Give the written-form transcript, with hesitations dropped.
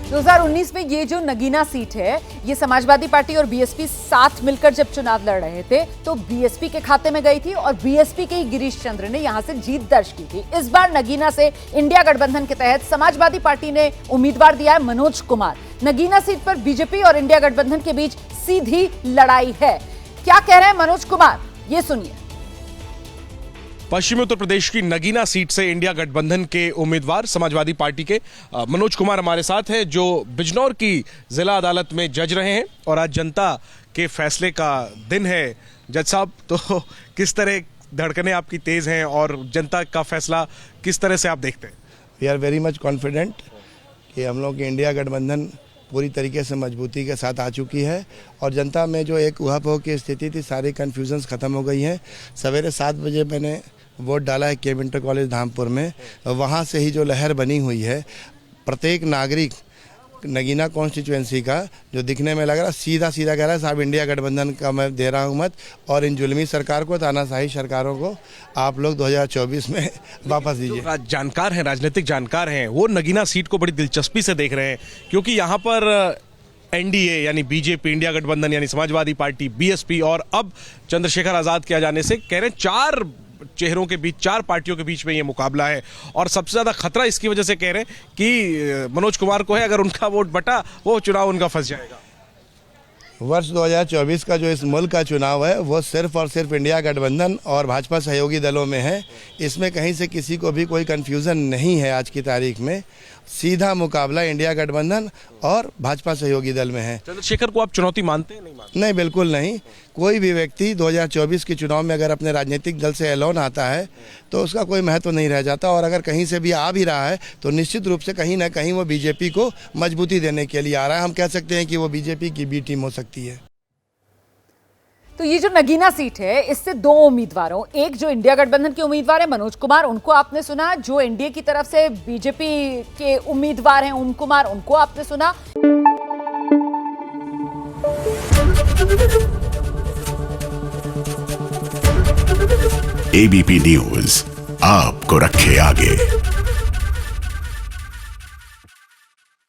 2019 में ये जो नगीना सीट है, ये समाजवादी पार्टी और बीएसपी साथ मिलकर जब चुनाव लड़ रहे थे तो बीएसपी के खाते में गई थी और बीएसपी के ही गिरीश चंद्र ने यहां से जीत दर्ज की थी। इस बार नगीना से इंडिया गठबंधन के तहत समाजवादी पार्टी ने उम्मीदवार दिया है मनोज कुमार। नगीना सीट पर बीजेपी और इंडिया गठबंधन के बीच सीधी लड़ाई है। क्या कह रहे हैं मनोज कुमार, ये सुनिए। पश्चिमी उत्तर प्रदेश की नगीना सीट से इंडिया गठबंधन के उम्मीदवार समाजवादी पार्टी के मनोज कुमार हमारे साथ हैं, जो बिजनौर की जिला अदालत में जज रहे हैं और आज जनता के फैसले का दिन है। जज साहब, तो किस तरह धड़कनें आपकी तेज हैं और जनता का फैसला किस तरह से आप देखते हैं? We are very much confident कि हम लोग की इंडिया गठबंधन पूरी तरीके से मजबूती के साथ आ चुकी है और जनता में जो एक उहापोह की स्थिति थी, सारी कन्फ्यूजन्स ख़त्म हो गई हैं। सवेरे 7 बजे मैंने वोट डाला है केम इंटर कॉलेज धामपुर में। वहाँ से ही जो लहर बनी हुई है, प्रत्येक नागरिक नगीना कॉन्स्टिट्यूएंसी का जो दिखने में लग रहा सीधा सीधा कह रहा है साहब इंडिया गठबंधन का मैं दे रहा हूँ मत, और इन जुल्मी सरकार को, तानाशाही सरकारों को आप लोग 2024 में वापस दीजिए। जानकार हैं, राजनीतिक जानकार हैं, वो नगीना सीट को बड़ी दिलचस्पी से देख रहे हैं क्योंकि यहाँ पर एनडीए यानी बीजेपी, इंडिया गठबंधन यानी समाजवादी पार्टी, बीएसपी और अब चंद्रशेखर आजाद के आ जाने से कह रहे हैं 4 चेहरों के बीच, 4 पार्टियों के बीच में ये मुकाबला है। और सबसे ज्यादा खतरा इसकी वजह से कह रहे हैं कि मनोज कुमार को है, अगर उनका वोट बटा वो चुनाव उनका फंस जाएगा। वर्ष 2024 का जो इस मुल्क का चुनाव है वो सिर्फ और सिर्फ इंडिया गठबंधन और भाजपा सहयोगी दलों में है। इसमें कहीं से किसी को भी कोई कन्फ्यूज़न नहीं है। आज की तारीख में सीधा मुकाबला इंडिया गठबंधन और भाजपा सहयोगी दल में है। चंद्रशेखर को आप चुनौती मानते हैं? नहीं मानते? नहीं, बिल्कुल नहीं। कोई भी व्यक्ति 2024 के चुनाव में अगर अपने राजनीतिक दल से एलोन आता है तो उसका कोई महत्व नहीं रह जाता, और अगर कहीं से भी आ भी रहा है तो निश्चित रूप से कहीं ना कहीं वो बीजेपी को मजबूती देने के लिए आ रहा है। हम कह सकते हैं कि वो बीजेपी की बी टीम हो सकती है। तो ये जो नगीना सीट है, इससे 2 उम्मीदवारों, एक जो इंडिया गठबंधन के उम्मीदवार है मनोज कुमार, उनको आपने सुना। जो एनडीए की तरफ से बीजेपी के उम्मीदवार हैं ओम कुमार, उनको आपने सुना। एबीपी न्यूज आपको रखे आगे।